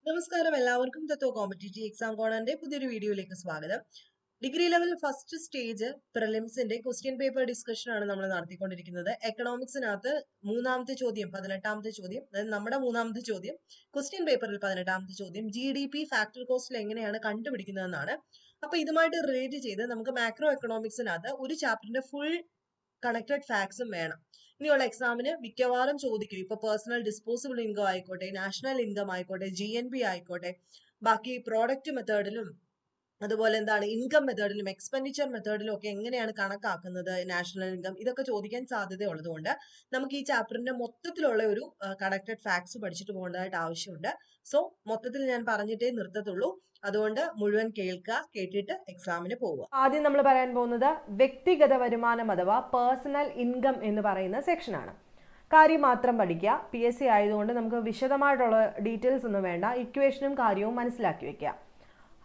നമസ്കാരം എല്ലാവർക്കും തത്വ competitive exam കോണറിന്റെ പുതിയൊരു വീഡിയോയിലേക്ക് സ്വാഗതം. ഡിഗ്രി ലെവൽ ഫസ്റ്റ് സ്റ്റേജ് പ്രിലിംസിന്റെ ക്വസ്റ്റ്യൻ പേപ്പർ ഡിസ്കഷൻ ആണ് നമ്മൾ നടത്തിക്കൊണ്ടിരിക്കുന്നത്. എക്കണോമിക്സിനകത്ത് മൂന്നാമത്തെ ചോദ്യം 18ാമത്തെ ചോദ്യം, അതായത് നമ്മുടെ മൂന്നാമത്തെ ചോദ്യം ക്വസ്റ്റ്യൻ പേപ്പറിൽ 18ാമത്തെ ചോദ്യം GDP ഫാക്ടർ കോസ്റ്റിൽ എങ്ങനെയാണ് കണ്ടുപിടിക്കുന്നതെന്നാണ്. അപ്പൊ ഇതുമായിട്ട് റിലേറ്റ് ചെയ്ത് നമുക്ക് മാക്രോ എക്കണോമിക്സിനകത്ത് ഒരു ചാപ്റ്ററിന്റെ ഫുൾ കണക്റ്റഡ് ഫാക്ട്സും വേണം. ഇനിയുള്ള എക്സാമിന് മിക്കവാറും ചോദിക്കും. ഇപ്പൊ പേഴ്സണൽ ഡിസ്പോസിബിൾ ഇൻകം ആയിക്കോട്ടെ, നാഷണൽ ഇൻകം ആയിക്കോട്ടെ, GNP ആയിക്കോട്ടെ, ബാക്കി പ്രോഡക്റ്റ് മെത്തേഡിലും അതുപോലെ എന്താണ് ഇൻകം മെത്തേഡിലും എക്സ്പെൻഡിച്ചർ മെത്തേഡിലും ഒക്കെ എങ്ങനെയാണ് കണക്കാക്കുന്നത് നാഷണൽ ഇൻകം, ഇതൊക്കെ ചോദിക്കാൻ സാധ്യത ഉള്ളതുകൊണ്ട് നമുക്ക് ഈ ചാപ്റ്ററിന്റെ മൊത്തത്തിലുള്ള ഒരു കണക്റ്റഡ് ഫാക്ട്സ് പഠിച്ചിട്ട് പോകേണ്ടതായിട്ട് ആവശ്യമുണ്ട്. സോ മൊത്തത്തിൽ ഞാൻ പറഞ്ഞിട്ടേ നിർത്തത്തുള്ളൂ. അതുകൊണ്ട് മുഴുവൻ കേൾക്കുക, കേട്ടിട്ട് എക്സാമിന് പോവുക. ആദ്യം നമ്മൾ പറയാൻ പോകുന്നത് വ്യക്തിഗത വരുമാനം അഥവാ പേഴ്സണൽ ഇൻകം എന്ന് പറയുന്ന സെക്ഷനാണ്. കാര്യം മാത്രം പഠിക്കുക. PSC ആയതുകൊണ്ട് നമുക്ക് വിശദമായിട്ടുള്ള ഡീറ്റെയിൽസ് ഒന്നും വേണ്ട. ഇക്വേഷനും കാര്യവും മനസ്സിലാക്കി വെക്കുക.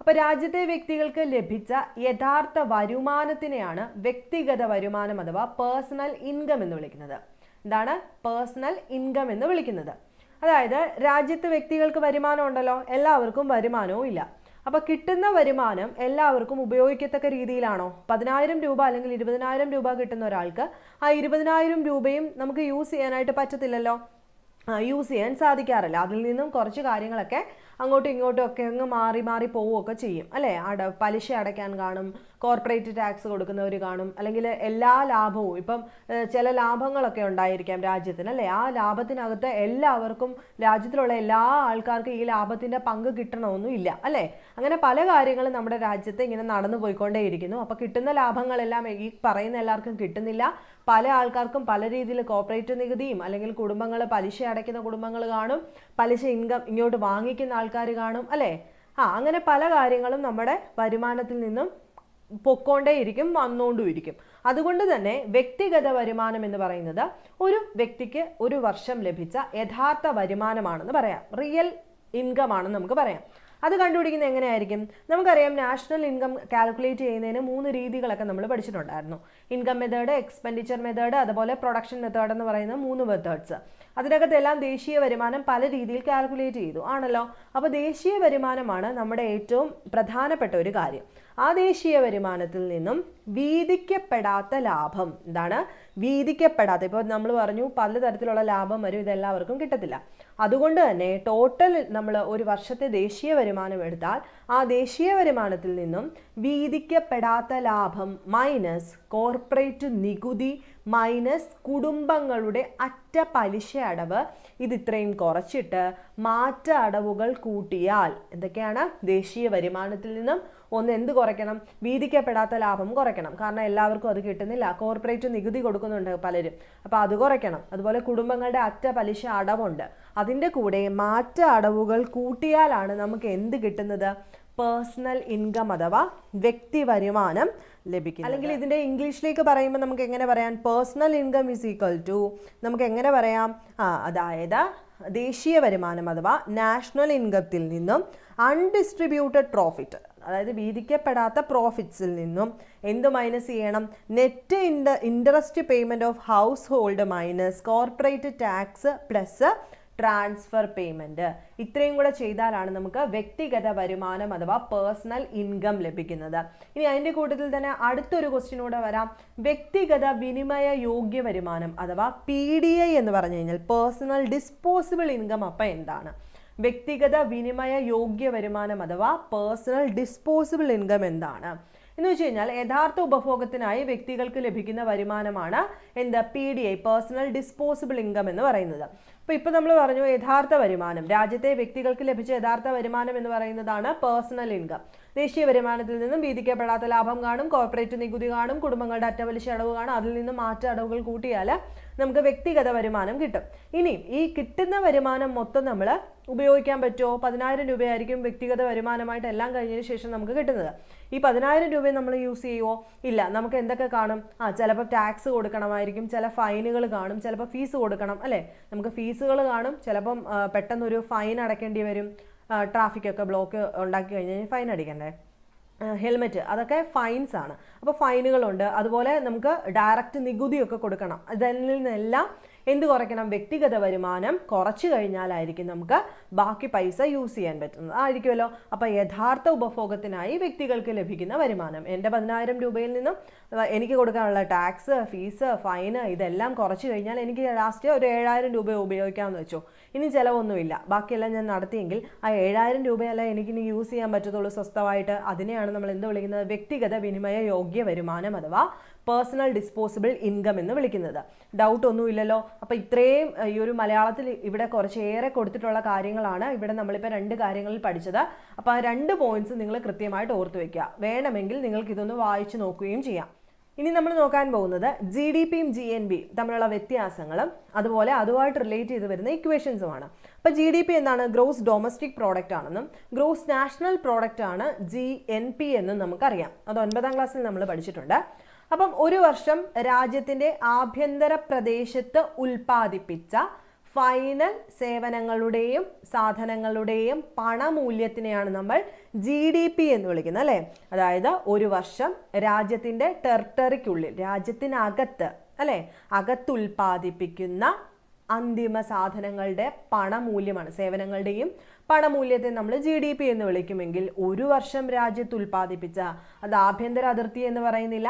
അപ്പോൾ രാജ്യത്തെ വ്യക്തികൾക്ക് ലഭിച്ച യഥാർത്ഥ വരുമാനത്തിനെയാണ് വ്യക്തിഗത വരുമാനം അഥവാ പേഴ്സണൽ ഇൻകം എന്ന് വിളിക്കുന്നത്. എന്താണ് പേഴ്സണൽ ഇൻകം എന്ന് വിളിക്കുന്നത്? അതായത് രാജ്യത്തെ വ്യക്തികൾക്ക് വരുമാനം ഉണ്ടല്ലോ, എല്ലാവർക്കും വരുമാനവും ഇല്ല. അപ്പോൾ കിട്ടുന്ന വരുമാനം എല്ലാവർക്കും ഉപയോഗിക്കത്തക്ക രീതിയിലാണോ? 10,000 രൂപ അല്ലെങ്കിൽ 20,000 രൂപ കിട്ടുന്ന ഒരാൾക്ക് ആ 20,000 രൂപയും നമുക്ക് യൂസ് ചെയ്യാനായിട്ട് പറ്റത്തില്ലല്ലോ, യൂസ് ചെയ്യാൻ സാധിക്കാറില്ല. അതിൽ നിന്നും കുറച്ച് കാര്യങ്ങളൊക്കെ അങ്ങോട്ടും ഇങ്ങോട്ടും ഒക്കെ അങ്ങ് മാറി മാറി പോവുകയൊക്കെ ചെയ്യും അല്ലേ. പലിശ അടയ്ക്കാൻ കാണും, കോർപ്പറേറ്റ് ടാക്സ് കൊടുക്കുന്നവർ കാണും, അല്ലെങ്കിൽ എല്ലാ ലാഭവും ഇപ്പം ചില ലാഭങ്ങളൊക്കെ ഉണ്ടായിരിക്കാം രാജ്യത്തിന് അല്ലേ. ആ ലാഭത്തിനകത്ത് എല്ലാവർക്കും, രാജ്യത്തിലുള്ള എല്ലാ ആൾക്കാർക്കും ഈ ലാഭത്തിൻ്റെ പങ്ക് കിട്ടണമെന്നും ഇല്ല അല്ലേ. അങ്ങനെ പല കാര്യങ്ങളും നമ്മുടെ രാജ്യത്ത് ഇങ്ങനെ നടന്നു പോയിക്കൊണ്ടേയിരിക്കുന്നു. അപ്പോൾ കിട്ടുന്ന ലാഭങ്ങളെല്ലാം ഈ പറയുന്ന എല്ലാവർക്കും കിട്ടുന്നില്ല. പല ആൾക്കാർക്കും പല രീതിയിൽ കോർപ്പറേറ്റ് നികുതിയും അല്ലെങ്കിൽ കുടുംബങ്ങൾ പലിശ അടയ്ക്കുന്ന കുടുംബങ്ങൾ കാണും, പലിശ ഇൻകം ഇങ്ങോട്ട് വാങ്ങിക്കുന്ന ആൾക്കാർ കാണും അല്ലേ. അങ്ങനെ പല കാര്യങ്ങളും നമ്മുടെ വരുമാനത്തിൽ നിന്നും പൊക്കോണ്ടേയിരിക്കും, വന്നുകൊണ്ടുമിരിക്കും. അതുകൊണ്ട് തന്നെ വ്യക്തിഗത വരുമാനം എന്ന് പറയുന്നത് ഒരു വ്യക്തിക്ക് ഒരു വർഷം ലഭിച്ച യഥാർത്ഥ വരുമാനമാണെന്ന് പറയാം, റിയൽ ഇൻകം ആണെന്ന് നമുക്ക് പറയാം. അത് കണ്ടുപിടിക്കുന്നത് എങ്ങനെയായിരിക്കും? നമുക്കറിയാം നാഷണൽ ഇൻകം കാൽക്കുലേറ്റ് ചെയ്യുന്നതിന് 3 രീതികളൊക്കെ നമ്മൾ പഠിച്ചിട്ടുണ്ടായിരുന്നു. ഇൻകം മെത്തേഡ്, എക്സ്പെൻഡിച്ചർ മെത്തേഡ്, അതുപോലെ പ്രൊഡക്ഷൻ മെത്തേഡ് എന്ന് പറയുന്ന 3 മെത്തേഡ്സ്. അതിനകത്തെല്ലാം ദേശീയ വരുമാനം പല രീതിയിൽ കാൽക്കുലേറ്റ് ചെയ്തു ആണല്ലോ. അപ്പോൾ ദേശീയ വരുമാനമാണ് നമ്മുടെ ഏറ്റവും പ്രധാനപ്പെട്ട ഒരു കാര്യം. ആ ദേശീയ വരുമാനത്തിൽ നിന്നും വീതിക്കപ്പെടാത്ത ലാഭം, എന്താണ് വീതിക്കപ്പെടാത്ത, ഇപ്പോൾ നമ്മൾ പറഞ്ഞു പലതരത്തിലുള്ള ലാഭം വരും, ഇതെല്ലാവർക്കും കിട്ടത്തില്ല. അതുകൊണ്ട് തന്നെ ടോട്ടൽ നമ്മൾ ഒരു വർഷത്തെ ദേശീയ വരുമാനം എടുത്താൽ ആ ദേശീയ വരുമാനത്തിൽ നിന്നും വീതിക്കപ്പെടാത്ത ലാഭം മൈനസ് കോർപ്പറേറ്റ് നികുതി മൈനസ് കുടുംബങ്ങളുടെ അറ്റ പലിശ അടവ്, ഇത് ഇത്രയും കുറച്ചിട്ട് മാറ്റ അടവുകൾ കൂട്ടിയാൽ എന്തൊക്കെയാണ്? ദേശീയ വരുമാനത്തിൽ നിന്നും ഒന്ന് എന്ത് കുറയ്ക്കണം? വീതിക്കപ്പെടാത്ത ലാഭം കുറയ്ക്കണം. കാരണം എല്ലാവർക്കും അത് കിട്ടുന്നില്ല. കോർപ്പറേറ്റ് നികുതി കൊടുക്കുന്നുണ്ട് പലരും, അപ്പോൾ അത് കുറയ്ക്കണം. അതുപോലെ കുടുംബങ്ങളുടെ അറ്റ പലിശ അടവുണ്ട്, അതിൻ്റെ കൂടെ മാറ്റ അടവുകൾ കൂട്ടിയാലാണ് നമുക്ക് എന്ത് കിട്ടുന്നത്? പേഴ്സണൽ ഇൻകം അഥവാ വ്യക്തി വരുമാനം ലഭിക്കും. അല്ലെങ്കിൽ ഇതിൻ്റെ ഇംഗ്ലീഷിലേക്ക് പറയുമ്പോൾ നമുക്ക് എങ്ങനെ പറയാം? Personal income is equal to, നമുക്ക് എങ്ങനെ പറയാം? അതായത് ദേശീയ വരുമാനം അഥവാ നാഷണൽ ഇൻകത്തിൽ നിന്നും അൺഡിസ്ട്രിബ്യൂട്ടഡ് പ്രോഫിറ്റ്, അതായത് വീതിക്കപ്പെടാത്ത പ്രോഫിറ്റ്സിൽ നിന്നും എന്ത് മൈനസ് ചെയ്യണം? Net interest payment of house hold minus corporate tax plus transfer payment. ഇത്രയും കൂടെ ചെയ്താലാണ് നമുക്ക് വ്യക്തിഗത വരുമാനം അഥവാ പേഴ്സണൽ ഇൻകം ലഭിക്കുന്നത്. ഇനി അതിൻ്റെ കൂട്ടത്തിൽ തന്നെ അടുത്തൊരു ക്വസ്റ്റ്യൻ കൂടെ വരാം. വ്യക്തിഗത വിനിമയ യോഗ്യ വരുമാനം അഥവാ PDI എന്ന് പറഞ്ഞു കഴിഞ്ഞാൽ പേഴ്സണൽ ഡിസ്പോസിബിൾ ഇൻകം. അപ്പം എന്താണ് വ്യക്തിഗത വിനിമയ യോഗ്യ വരുമാനം അഥവാ പേഴ്സണൽ ഡിസ്പോസിബിൾ ഇൻകം എന്താണ് എന്ന് വെച്ച് കഴിഞ്ഞാൽ യഥാർത്ഥ ഉപഭോഗത്തിനായി വ്യക്തികൾക്ക് ലഭിക്കുന്ന വരുമാനമാണ് എന്ത്? PDI, പേഴ്സണൽ ഡിസ്പോസിബിൾ ഇൻകം എന്ന് പറയുന്നത്. ഇപ്പോൾ നമ്മൾ പറഞ്ഞു യഥാർത്ഥ വരുമാനം, രാജ്യത്തെ വ്യക്തികൾക്ക് ലഭിച്ച യഥാർത്ഥ വരുമാനം എന്ന് പറയുന്നതാണ് പേഴ്സണൽ ഇൻകം. ദേശീയ വരുമാനത്തിൽ നിന്നും വീതിക്കപ്പെടാത്ത ലാഭം കാണും, കോർപ്പറേറ്റ് നികുതി കാണും, കുടുംബങ്ങളുടെ അറ്റപലിശ അടവ് കാണും, അതിൽ നിന്നും മാറ്റ അടവുകൾ കൂട്ടിയാൽ നമുക്ക് വ്യക്തിഗത വരുമാനം കിട്ടും. ഇനി ഈ കിട്ടുന്ന വരുമാനം മൊത്തം നമ്മൾ ഉപയോഗിക്കാൻ പറ്റുമോ? 10,000 രൂപയായിരിക്കും വ്യക്തിഗത വരുമാനമായിട്ട് എല്ലാം കഴിഞ്ഞതിന് ശേഷം നമുക്ക് കിട്ടുന്നത്. ഈ 10,000 രൂപയെ നമ്മൾ യൂസ് ചെയ്യുമോ? ഇല്ല. നമുക്ക് എന്തൊക്കെ കാണും? ചിലപ്പോൾ ടാക്സ് കൊടുക്കണമായിരിക്കും, ചില ഫൈനുകൾ കാണും, ചിലപ്പോൾ ഫീസ് കൊടുക്കണം അല്ലേ. നമുക്ക് ഫീസുകൾ കാണും, ചിലപ്പം പെട്ടെന്നൊരു ഫൈൻ അടയ്ക്കേണ്ടി വരും, ട്രാഫിക്കൊക്കെ ബ്ലോക്ക് ഉണ്ടാക്കി കഴിഞ്ഞാൽ ഫൈൻ അടിക്കണ്ടേ. ഹെൽമെറ്റ്, അതൊക്കെ ഫൈൻസ് ആണ്. അപ്പോൾ ഫൈനുകളുണ്ട്. അതുപോലെ നമുക്ക് ഡയറക്റ്റ് നികുതിയൊക്കെ കൊടുക്കണം. ഇതിൽ നിന്നെല്ലാം എന്ത് കുറയ്ക്കണം? വ്യക്തിഗത വരുമാനം കുറച്ചു കഴിഞ്ഞാലായിരിക്കും നമുക്ക് ബാക്കി പൈസ യൂസ് ചെയ്യാൻ പറ്റുന്നത് ആയിരിക്കുമല്ലോ. അപ്പോൾ യഥാർത്ഥ ഉപഭോഗത്തിനായി വ്യക്തികൾക്ക് ലഭിക്കുന്ന വരുമാനം, എൻ്റെ 10,000 രൂപയിൽ നിന്നും എനിക്ക് കൊടുക്കാനുള്ള ടാക്സ്, ഫീസ്, ഫൈന് ഇതെല്ലാം കുറച്ച് കഴിഞ്ഞാൽ എനിക്ക് ലാസ്റ്റ് ഒരു 7,000 രൂപ ഉപയോഗിക്കാമെന്ന് വെച്ചു. ഇനി ചിലവൊന്നുമില്ല, ബാക്കിയെല്ലാം ഞാൻ നടത്തിയെങ്കിൽ ആ 7,000 രൂപയല്ല എനിക്കിനി യൂസ് ചെയ്യാൻ പറ്റത്തുള്ളൂ സ്വസ്ഥമായിട്ട്. അതിനെയാണ് നമ്മൾ എന്ത് വിളിക്കുന്നത്? വ്യക്തിഗത വിനിമയ യോഗ്യ വരുമാനം അഥവാ പേഴ്സണൽ ഡിസ്പോസിബിൾ ഇൻകം എന്ന് വിളിക്കുന്നത്. ഡൗട്ട് ഒന്നുമില്ലല്ലോ. അപ്പോൾ ഇത്രയും ഈ ഒരു മലയാളത്തിൽ ഇവിടെ കുറച്ചേറെ കൊടുത്തിട്ടുള്ള കാര്യങ്ങളാണ് ഇവിടെ നമ്മളിപ്പോൾ 2 കാര്യങ്ങളിൽ പഠിച്ചത്. അപ്പോൾ ആ 2 പോയിന്റ്സ് നിങ്ങൾ കൃത്യമായിട്ട് ഓർത്തു വയ്ക്കുക. വേണമെങ്കിൽ നിങ്ങൾക്ക് ഇതൊന്ന് വായിച്ചു നോക്കുകയും ചെയ്യാം. ഇനി നമ്മൾ നോക്കാൻ പോകുന്നത് GDPയും GNB തമ്മിലുള്ള വ്യത്യാസങ്ങളും അതുപോലെ അതുമായിട്ട് റിലേറ്റ് ചെയ്ത് വരുന്ന ഇക്വേഷൻസുമാണ്. അപ്പോൾ GDP എന്താണ്? ഗ്രോസ് ഡൊമസ്റ്റിക് പ്രോഡക്റ്റ് ആണെന്നും ഗ്രോസ് നാഷണൽ പ്രോഡക്റ്റ് ആണ് GNP എന്നും നമുക്കറിയാം. അത് 9ാം ക്ലാസ്സിൽ നമ്മൾ പഠിച്ചിട്ടുണ്ട്. അപ്പം ഒരു വർഷം രാജ്യത്തിൻ്റെ ആഭ്യന്തര പ്രദേശത്ത് ഉൽപ്പാദിപ്പിച്ച ഫൈനൽ സേവനങ്ങളുടെയും സാധനങ്ങളുടെയും പണമൂല്യത്തിനെയാണ് നമ്മൾ GDP എന്ന് വിളിക്കുന്നത്, അല്ലേ? അതായത് ഒരു വർഷം രാജ്യത്തിൻ്റെ ടെറിട്ടറിക്കുള്ളിൽ, രാജ്യത്തിനകത്ത്, അല്ലേ, അകത്തുൽപ്പാദിപ്പിക്കുന്ന അന്തിമ സാധനങ്ങളുടെ പണമൂല്യമാണ്, സേവനങ്ങളുടെയും പണമൂല്യത്തെ നമ്മൾ GDP എന്ന് വിളിക്കുമെങ്കിൽ ഒരു വർഷം രാജ്യത്ത് ഉൽപ്പാദിപ്പിച്ച, അത് ആഭ്യന്തര അതിർത്തി എന്ന് പറയുന്നില്ല,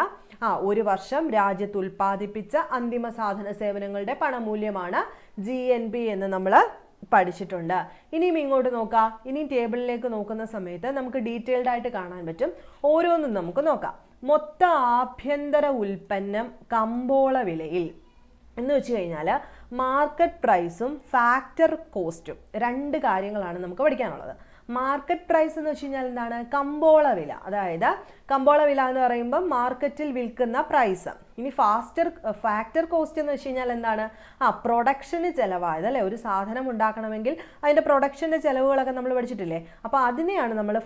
ഒരു വർഷം രാജ്യത്ത് ഉൽപ്പാദിപ്പിച്ച അന്തിമ സാധന സേവനങ്ങളുടെ പണമൂല്യമാണ് GNP എന്ന് നമ്മൾ പഠിച്ചിട്ടുണ്ട്. ഇനിയും ഇങ്ങോട്ട് നോക്കാം. ഇനി ടേബിളിലേക്ക് നോക്കുന്ന സമയത്ത് നമുക്ക് ഡീറ്റെയിൽഡ് ആയിട്ട് കാണാൻ പറ്റും. ഓരോന്നും നമുക്ക് നോക്കാം. മൊത്ത ആഭ്യന്തര ഉൽപ്പന്നം കമ്പോള വിലയിൽ എന്ന് വെച്ച് കഴിഞ്ഞാൽ മാർക്കറ്റ് പ്രൈസും ഫാക്ടർ കോസ്റ്റും 2 കാര്യങ്ങളാണ് നമുക്ക് പഠിക്കാനുള്ളത്. മാർക്കറ്റ് പ്രൈസ് എന്ന് വെച്ച് കഴിഞ്ഞാൽ എന്താണ്? കമ്പോള വില. അതായത് കമ്പോള വില എന്ന് പറയുമ്പോൾ മാർക്കറ്റിൽ വിൽക്കുന്ന പ്രൈസ്. ഇനി ഫാക്ടർ കോസ്റ്റ് എന്ന് വെച്ച് കഴിഞ്ഞാൽ എന്താണ്? പ്രൊഡക്ഷന് ചിലവായത്, അല്ലേ? ഒരു സാധനം ഉണ്ടാക്കണമെങ്കിൽ അതിൻ്റെ പ്രൊഡക്ഷൻ്റെ ചിലവുകളൊക്കെ നമ്മൾ പഠിച്ചിട്ടില്ലേ? അപ്പോൾ അതിനെയാണ് നമ്മൾ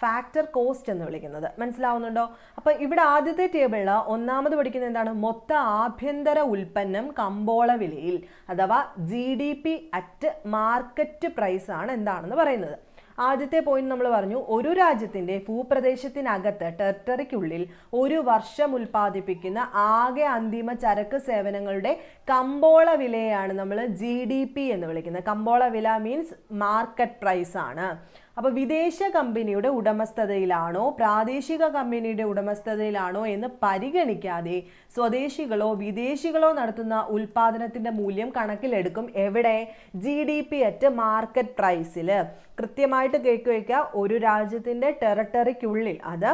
ഫാക്ടർ കോസ്റ്റ് എന്ന് വിളിക്കുന്നത്. മനസ്സിലാവുന്നുണ്ടോ? അപ്പോൾ ഇവിടെ ആദ്യത്തെ ടേബിളിൽ ഒന്നാമത് പഠിക്കുന്നത് എന്താണ്? മൊത്ത ആഭ്യന്തര ഉൽപ്പന്നം കമ്പോള വിലയിൽ അഥവാ GDP അറ്റ് മാർക്കറ്റ് പ്രൈസ് ആണ് എന്താണെന്ന് പറയുന്നത്. ആദ്യത്തെ പോയിന്റ് നമ്മൾ പറഞ്ഞു, ഒരു രാജ്യത്തിൻ്റെ ഭൂപ്രദേശത്തിനകത്ത് ടെറിട്ടറിക്കുള്ളിൽ ഒരു വർഷം ഉൽപ്പാദിപ്പിക്കുന്ന ആകെ അന്തിമ ചരക്ക് സേവനങ്ങളുടെ കമ്പോള വിലയാണ് നമ്മൾ GDP എന്ന് വിളിക്കുന്നത്. കമ്പോള വില മീൻസ് മാർക്കറ്റ് പ്രൈസ് ആണ്. അപ്പോൾ വിദേശ കമ്പനിയുടെ ഉടമസ്ഥതയിലാണോ പ്രാദേശിക കമ്പനിയുടെ ഉടമസ്ഥതയിലാണോ എന്ന് പരിഗണിക്കാതെ സ്വദേശികളോ വിദേശികളോ നടത്തുന്ന ഉൽപ്പാദനത്തിൻ്റെ മൂല്യം കണക്കിലെടുക്കും. എവിടെ? GDP അറ്റ് മാർക്കറ്റ് പ്രൈസിൽ. കൃത്യമായിട്ട് കേൾക്കുക, ഒരു രാജ്യത്തിൻ്റെ ടെറിട്ടറിക്കുള്ളിൽ, അത്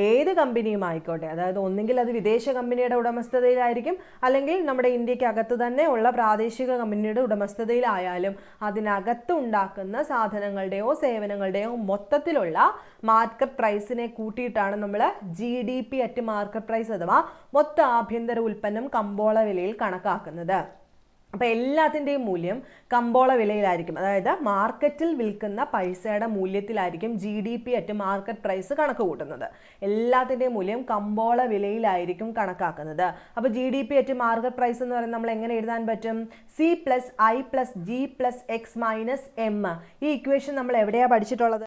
ഏത് കമ്പനിയും ആയിക്കോട്ടെ, അതായത് ഒന്നുകിൽ അത് വിദേശ കമ്പനിയുടെ ഉടമസ്ഥതയിലായിരിക്കും, അല്ലെങ്കിൽ നമ്മുടെ ഇന്ത്യക്കകത്ത് തന്നെ ഉള്ള പ്രാദേശിക കമ്പനിയുടെ ഉടമസ്ഥതയിലായാലും അതിനകത്ത് ഉണ്ടാക്കുന്ന സാധനങ്ങളുടെയോ സേവനങ്ങളുടെയോ മൊത്തത്തിലുള്ള മാർക്കറ്റ് പ്രൈസിനെ കൂട്ടിയിട്ടാണ് നമ്മൾ GDP അറ്റ് മാർക്കറ്റ് പ്രൈസ് അഥവാ മൊത്ത ആഭ്യന്തര ഉൽപ്പന്നം കമ്പോള വിലയിൽ കണക്കാക്കുന്നത്. അപ്പോൾ എല്ലാത്തിൻ്റെയും മൂല്യം കമ്പോള വിലയിലായിരിക്കും, അതായത് മാർക്കറ്റിൽ വിൽക്കുന്ന പൈസയുടെ മൂല്യത്തിലായിരിക്കും GDP അറ്റ് മാർക്കറ്റ് പ്രൈസ് കണക്ക് കൂട്ടുന്നത്. എല്ലാത്തിൻ്റെയും മൂല്യം കമ്പോള വിലയിലായിരിക്കും കണക്കാക്കുന്നത്. അപ്പോൾ GDP അറ്റ് മാർക്കറ്റ് പ്രൈസ് എന്ന് പറയുന്നത് നമ്മൾ എങ്ങനെ എഴുതാൻ പറ്റും? C+I+G+X-M. ഈ ഇക്വേഷൻ നമ്മൾ എവിടെയാണ് പഠിച്ചിട്ടുള്ളത്?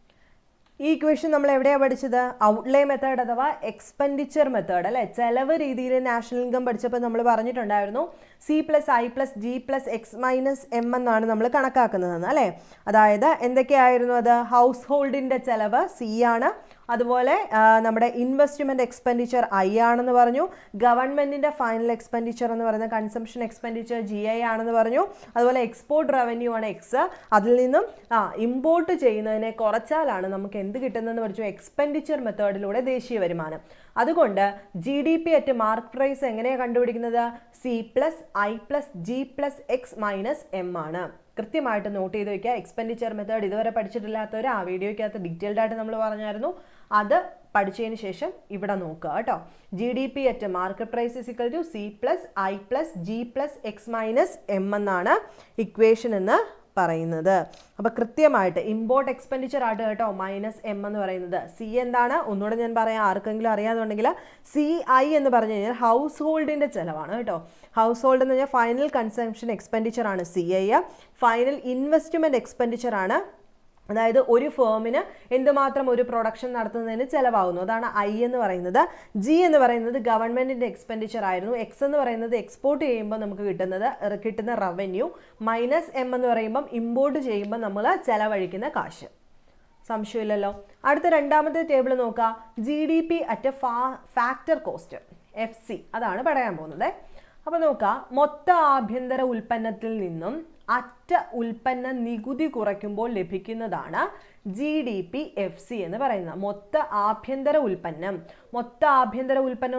ഈ ഇക്വേഷൻ നമ്മൾ എവിടെയാണ് പഠിച്ചത്? ഔട്ട്ലേ മെത്തേഡ് അഥവാ എക്സ്പെൻഡിച്ചർ മെത്തേഡ്, അല്ലേ? ചെലവ് രീതിയിൽ നാഷണൽ ഇൻകം പഠിച്ചപ്പോൾ നമ്മൾ പറഞ്ഞിട്ടുണ്ടായിരുന്നു C+I+G+X-M എന്നാണ് നമ്മൾ കണക്കാക്കുന്നതെന്ന്, അല്ലേ? അതായത് എന്തൊക്കെയായിരുന്നു അത്? ഹൗസ് ഹോൾഡിൻ്റെ ചെലവ് C ആണ്, അതുപോലെ നമ്മുടെ ഇൻവെസ്റ്റ്മെൻറ്റ് എക്സ്പെൻഡിച്ചർ I ആണെന്ന് പറഞ്ഞു, ഗവൺമെൻറ്റിൻ്റെ ഫൈനൽ എക്സ്പെൻഡിച്ചർ എന്ന് പറയുന്ന കൺസംഷൻ എക്സ്പെൻഡിച്ചർ GI ആണെന്ന് പറഞ്ഞു, അതുപോലെ എക്സ്പോർട്ട് റവന്യൂ ആണ് X. അതിൽ നിന്നും ഇമ്പോർട്ട് ചെയ്യുന്നതിനെ കുറച്ചാലാണ് നമുക്ക് എന്ത് കിട്ടുന്നതെന്ന് പഠിച്ചു? എക്സ്പെൻഡിച്ചർ മെത്തേഡിലൂടെ ദേശീയ വരുമാനം. അതുകൊണ്ട് GDP അറ്റ് മാർക്കറ്റ് പ്രൈസ് എങ്ങനെയാണ് കണ്ടുപിടിക്കുന്നത്? C+I+G+X-M ആണ്. കൃത്യമായിട്ട് നോട്ട് ചെയ്ത് വയ്ക്കുക. എക്സ്പെൻഡിച്ചർ മെത്തേഡ് ഇതുവരെ പഠിച്ചിട്ടില്ലാത്തവർ ആ വീഡിയോയ്ക്കകത്ത് ഡീറ്റെയിൽഡ് ആയിട്ട് നമ്മൾ പറഞ്ഞായിരുന്നു, അത് പഠിച്ചതിന് ശേഷം ഇവിടെ നോക്കുക കേട്ടോ. GDP at market price = C+I+G+X-M എന്നാണ് ഇക്വേഷൻ എന്ന് പറയുന്നത്. അപ്പോൾ കൃത്യമായിട്ട് ഇമ്പോർട്ട് എക്സ്പെൻഡിച്ചർ ആയിട്ട് കേട്ടോ -M എന്ന് പറയുന്നത്. C എന്താണ്? ഒന്നുകൂടെ ഞാൻ പറയാം, ആർക്കെങ്കിലും അറിയാതുണ്ടെങ്കിൽ CI എന്ന് പറഞ്ഞു കഴിഞ്ഞാൽ ഹൗസ് ഹോൾഡിൻ്റെ ചിലവാണ് കേട്ടോ. ഹൗസ് ഹോൾഡ് എന്ന് പറഞ്ഞാൽ ഫൈനൽ കൺസംഷൻ എക്സ്പെൻഡിച്ചർ ആണ് CI. ഫൈനൽ ഇൻവെസ്റ്റ്മെൻറ്റ് എക്സ്പെൻഡിച്ചർ ആണ് അതായത് ഒരു ഫേമിന് എന്തുമാത്രം ഒരു പ്രൊഡക്ഷൻ നടത്തുന്നതിന് ചിലവാകുന്നു, അതാണ് ഐ എന്ന് പറയുന്നത്. ജി എന്ന് പറയുന്നത് ഗവൺമെൻറ്റിൻ്റെ എക്സ്പെൻഡിച്ചർ ആയിരുന്നു. എക്സ് എന്ന് പറയുന്നത് എക്സ്പോർട്ട് ചെയ്യുമ്പോൾ നമുക്ക് കിട്ടുന്ന റവന്യൂ, മൈനസ് എം എന്ന് പറയുമ്പം ഇമ്പോർട്ട് ചെയ്യുമ്പോൾ നമ്മൾ ചിലവഴിക്കുന്ന കാശ്. സംശയമില്ലല്ലോ. അടുത്ത രണ്ടാമത്തെ ടേബിൾ നോക്കുക. G D P at factor cost FC അതാണ് പറയാൻ പോകുന്നത്. അപ്പോൾ നോക്കുക, മൊത്ത ആഭ്യന്തര ഉൽപ്പന്നത്തിൽ നിന്നും അറ്റ ഉൽപ്പന്ന നികുതി കുറയ്ക്കുമ്പോൾ ലഭിക്കുന്നതാണ് GDP FC എന്ന് പറയുന്നത്. മൊത്ത ആഭ്യന്തര ഉൽപ്പന്നം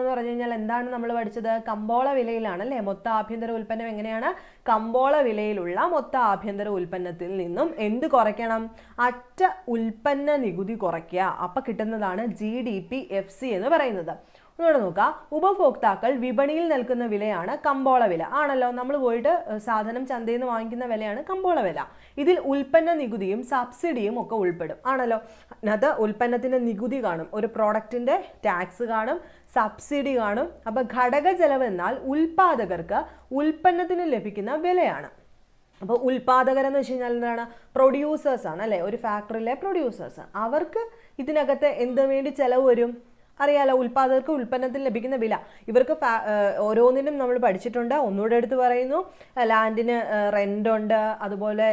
എന്ന് പറഞ്ഞു കഴിഞ്ഞാൽ എന്താണ് നമ്മൾ പഠിച്ചത്? കമ്പോള വിലയിലാണ് അല്ലേ? മൊത്ത ആഭ്യന്തര ഉൽപ്പന്നം എങ്ങനെയാണ്? കമ്പോള വിലയിലുള്ള മൊത്ത ആഭ്യന്തര ഉൽപ്പന്നത്തിൽ നിന്നും എന്ത് കുറയ്ക്കണം? അറ്റ ഉൽപ്പന്ന നികുതി കുറയ്ക്കുക. അപ്പം കിട്ടുന്നതാണ് GDP FC എന്ന് പറയുന്നത്. ഒന്നുകൂടെ നോക്കുക. ഉപഭോക്താക്കൾ വിപണിയിൽ നൽകുന്ന വിലയാണ് കമ്പോള വില ആണല്ലോ. നമ്മൾ പോയിട്ട് സാധനം ചന്തയിൽ നിന്ന് വാങ്ങിക്കുന്ന വിലയാണ് കമ്പോള വില. ഇതിൽ ഉൽപ്പന്ന നികുതിയും സബ്സിഡിയും ഒക്കെ ഉൾപ്പെടും ആണല്ലോ. അതിനകത്ത് ഉൽപ്പന്നത്തിൻ്റെ നികുതി കാണും, ഒരു പ്രോഡക്റ്റിൻ്റെ ടാക്സ് കാണും, സബ്സിഡി കാണും. അപ്പോൾ ഘടക ചെലവ് എന്നാൽ ഉൽപ്പാദകർക്ക് ഉൽപ്പന്നത്തിന് ലഭിക്കുന്ന വിലയാണ്. അപ്പോൾ ഉൽപ്പാദകരെന്ന് വെച്ച് കഴിഞ്ഞാൽ എന്താണ്? പ്രൊഡ്യൂസേഴ്സ് ആണ് അല്ലേ? ഒരു ഫാക്ടറിയിലെ പ്രൊഡ്യൂസേഴ്സ്. അവർക്ക് ഇതിനകത്ത് എന്ത് വേണ്ടി ചിലവ് വരും? അറിയാലോ, ഉൽപ്പാദകർക്ക് ഉൽപ്പന്നത്തിന് ലഭിക്കുന്ന വില. ഇവർക്ക് ഓരോന്നിനും നമ്മൾ പഠിച്ചിട്ടുണ്ട്. ഒന്നുകൂടെ എടുത്ത് പറയുന്നു, ലാൻഡിന് റെൻ്റ് ഉണ്ട്, അതുപോലെ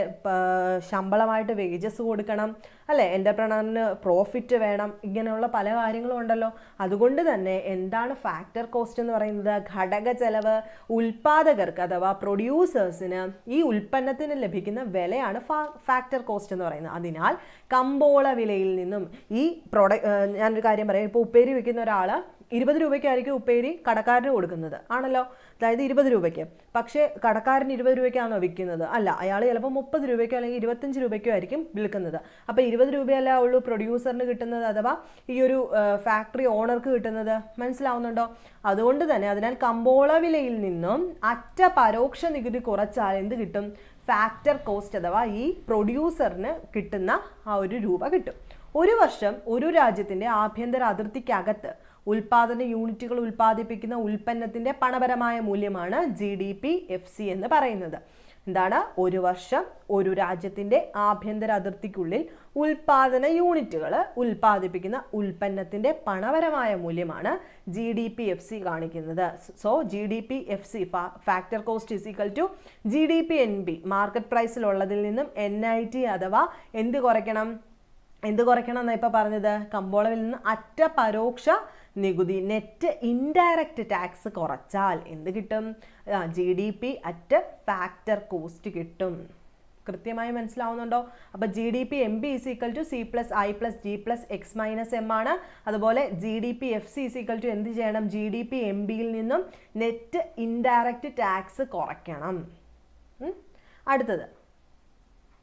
ശമ്പളമായിട്ട് വേജസ് കൊടുക്കണം അല്ലേ, എൻ്റർപ്രണറിന് പ്രോഫിറ്റ് വേണം, ഇങ്ങനെയുള്ള പല കാര്യങ്ങളും ഉണ്ടല്ലോ. അതുകൊണ്ട് തന്നെ എന്താണ് ഫാക്ടർ കോസ്റ്റ് എന്ന് പറയുന്നത്? ഘടക ചെലവ്. ഉൽപ്പാദകർക്ക് അഥവാ പ്രൊഡ്യൂസേഴ്സിന് ഈ ഉൽപ്പന്നത്തിന് ലഭിക്കുന്ന വിലയാണ് ഫാക്ടർ കോസ്റ്റ് എന്ന് പറയുന്നത്. അതിനാൽ കമ്പോള വിലയിൽ നിന്നും ഈ ഞാനൊരു കാര്യം പറയാം. ഇപ്പോൾ ഉപ്പേരി വിൽക്കുന്ന ഒരാൾ 20 രൂപയ്ക്കായിരിക്കും ഉപ്പേരി കടക്കാരന് കൊടുക്കുന്നത് ആണല്ലോ, അതായത് 20 രൂപയ്ക്ക്. പക്ഷേ കടക്കാരൻ 20 രൂപയ്ക്കാണോ വിൽക്കുന്നത്? അല്ല, അയാൾ ചിലപ്പോൾ 30 രൂപയ്ക്കോ അല്ലെങ്കിൽ 25 രൂപയ്ക്കോ ആയിരിക്കും വിൽക്കുന്നത്. അപ്പോൾ 20 രൂപയല്ല ഉള്ളൂ പ്രൊഡ്യൂസറിന് കിട്ടുന്നത്, അഥവാ ഈ ഒരു ഫാക്ടറി ഓണർക്ക് കിട്ടുന്നത്. മനസ്സിലാവുന്നുണ്ടോ? അതുകൊണ്ട് തന്നെ അതിനാൽ കമ്പോള വിലയിൽ നിന്നും അറ്റ പരോക്ഷ നികുതി കുറച്ചാൽ എന്ത് കിട്ടും? ഫാക്ടർ കോസ്റ്റ് അഥവാ ഈ പ്രൊഡ്യൂസറിന് കിട്ടുന്ന ആ ഒരു രൂപ കിട്ടും. ഒരു വർഷം ഒരു രാജ്യത്തിൻ്റെ ആഭ്യന്തര അതിർത്തിക്കകത്ത് ഉൽപാദന യൂണിറ്റുകൾ ഉൽപ്പാദിപ്പിക്കുന്ന ഉൽപ്പന്നത്തിൻ്റെ പണപരമായ മൂല്യമാണ് GDP FC എന്ന് പറയുന്നത്. എന്താണ്? ഒരു വർഷം ഒരു രാജ്യത്തിൻ്റെ ആഭ്യന്തര അതിർത്തിക്കുള്ളിൽ ഉൽപാദന യൂണിറ്റുകൾ ഉൽപ്പാദിപ്പിക്കുന്ന ഉൽപ്പന്നത്തിൻ്റെ പണപരമായ മൂല്യമാണ് GDP FC കാണിക്കുന്നത്. So GDP FC factor cost is equal to GDP NB. Market പ്രൈസിലുള്ളതിൽ നിന്നും NIT അഥവാ എന്ത് കുറയ്ക്കണം എന്നാണ് ഇപ്പോൾ പറഞ്ഞത്? കമ്പോളവിൽ നിന്ന് അറ്റ പരോക്ഷ നികുതി, നെറ്റ് ഇൻഡയറക്റ്റ് ടാക്സ് കുറച്ചാൽ എന്ത് കിട്ടും? GDP അറ്റ് ഫാക്ടർ കോസ്റ്റ് കിട്ടും. കൃത്യമായി മനസ്സിലാവുന്നുണ്ടോ? അപ്പോൾ GDP MB is equal to C+I+G+X-M ആണ്. അതുപോലെ GDP FC is equal to എന്ത് ചെയ്യണം? GDP MBയിൽ നിന്നും നെറ്റ് ഇൻഡയറക്റ്റ് ടാക്സ് കുറയ്ക്കണം. അടുത്തത്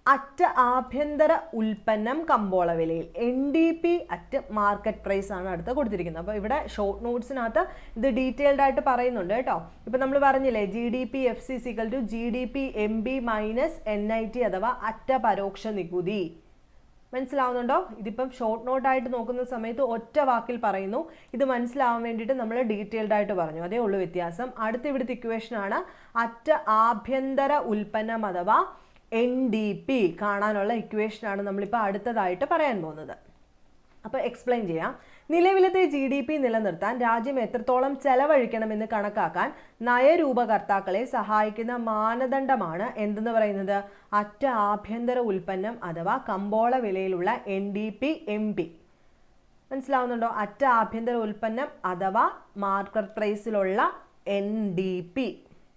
അറ്റ് ആഭ്യന്തര ഉൽപ്പന്നം കമ്പോള വിലയിൽ NDP അറ്റ് മാർക്കറ്റ് പ്രൈസ് ആണ് അടുത്ത് കൊടുത്തിരിക്കുന്നത്. അപ്പോൾ ഇവിടെ ഷോർട്ട് നോട്ട്സിനകത്ത് ഇത് ഡീറ്റെയിൽഡ് ആയിട്ട് പറയുന്നുണ്ട് കേട്ടോ. ഇപ്പോൾ നമ്മൾ പറഞ്ഞില്ലേ GDP FC = GDP MB minus NIT അഥവാ അറ്റ പരോക്ഷ നികുതി. മനസ്സിലാവുന്നുണ്ടോ? ഇതിപ്പം ഷോർട്ട് നോട്ടായിട്ട് നോക്കുന്ന സമയത്ത് ഒറ്റ വാക്കിൽ പറയുന്നു. ഇത് മനസ്സിലാവാൻ വേണ്ടിയിട്ട് നമ്മൾ ഡീറ്റെയിൽഡ് ആയിട്ട് പറഞ്ഞു, അതേ ഉള്ളൂ വ്യത്യാസം. അടുത്ത ഇവിടുത്തെ ഇക്വേഷനാണ് അറ്റ ആഭ്യന്തര ഉൽപ്പന്നം അഥവാ NDP കാണാനുള്ള ഇക്വേഷനാണ് നമ്മളിപ്പോൾ അടുത്തതായിട്ട് പറയാൻ പോകുന്നത്. അപ്പോൾ എക്സ്പ്ലെയിൻ ചെയ്യാം. നിലവിലത്തെ GDP നിലനിർത്താൻ രാജ്യം എത്രത്തോളം ചെലവഴിക്കണമെന്ന് കണക്കാക്കാൻ നയരൂപകർത്താക്കളെ സഹായിക്കുന്ന മാനദണ്ഡമാണ് എന്തെന്ന് പറയുന്നത്? അറ്റ ആഭ്യന്തര ഉൽപ്പന്നം അഥവാ കമ്പോള വിലയിലുള്ള NDP MB. മനസ്സിലാവുന്നുണ്ടോ? അറ്റ ആഭ്യന്തര ഉൽപ്പന്നം അഥവാ മാർക്കറ്റ് പ്രൈസിലുള്ള NDP.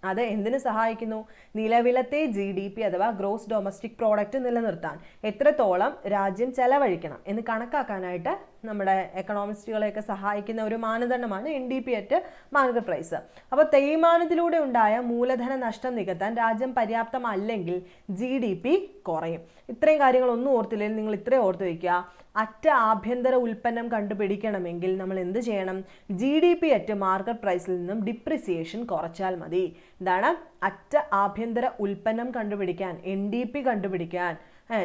അത് എന്തിനു സഹായിക്കുന്നു? നിലവിലത്തെ GDP അഥവാ ഗ്രോസ് ഡൊമസ്റ്റിക് പ്രോഡക്റ്റ് നിലനിർത്താൻ എത്രത്തോളം രാജ്യം ചെലവഴിക്കണം എന്ന് കണക്കാക്കാനായിട്ട് നമ്മുടെ എക്കണോമിസ്റ്റുകളെയൊക്കെ സഹായിക്കുന്ന ഒരു മാനദണ്ഡമാണ് NDP അറ്റ് മാർക്കറ്റ് പ്രൈസ്. അപ്പോൾ തേയ്മാനത്തിലൂടെ ഉണ്ടായ മൂലധന നഷ്ടം നികത്താൻ രാജ്യം പര്യാപ്തമല്ലെങ്കിൽ GDP കുറയും. ഇത്രയും കാര്യങ്ങളൊന്നും ഓർത്തില്ലെങ്കിൽ നിങ്ങൾ ഇത്രയും ഓർത്ത് വയ്ക്കുക. അറ്റ ആഭ്യന്തര ഉൽപ്പന്നം കണ്ടുപിടിക്കണമെങ്കിൽ നമ്മൾ എന്ത് ചെയ്യണം? GDP അറ്റ് മാർക്കറ്റ് പ്രൈസിൽ നിന്നും ഡിപ്രിസിയേഷൻ കുറച്ചാൽ മതി. എന്താണ്? അറ്റ ആഭ്യന്തര ഉൽപ്പന്നം കണ്ടുപിടിക്കാൻ NDP കണ്ടുപിടിക്കാൻ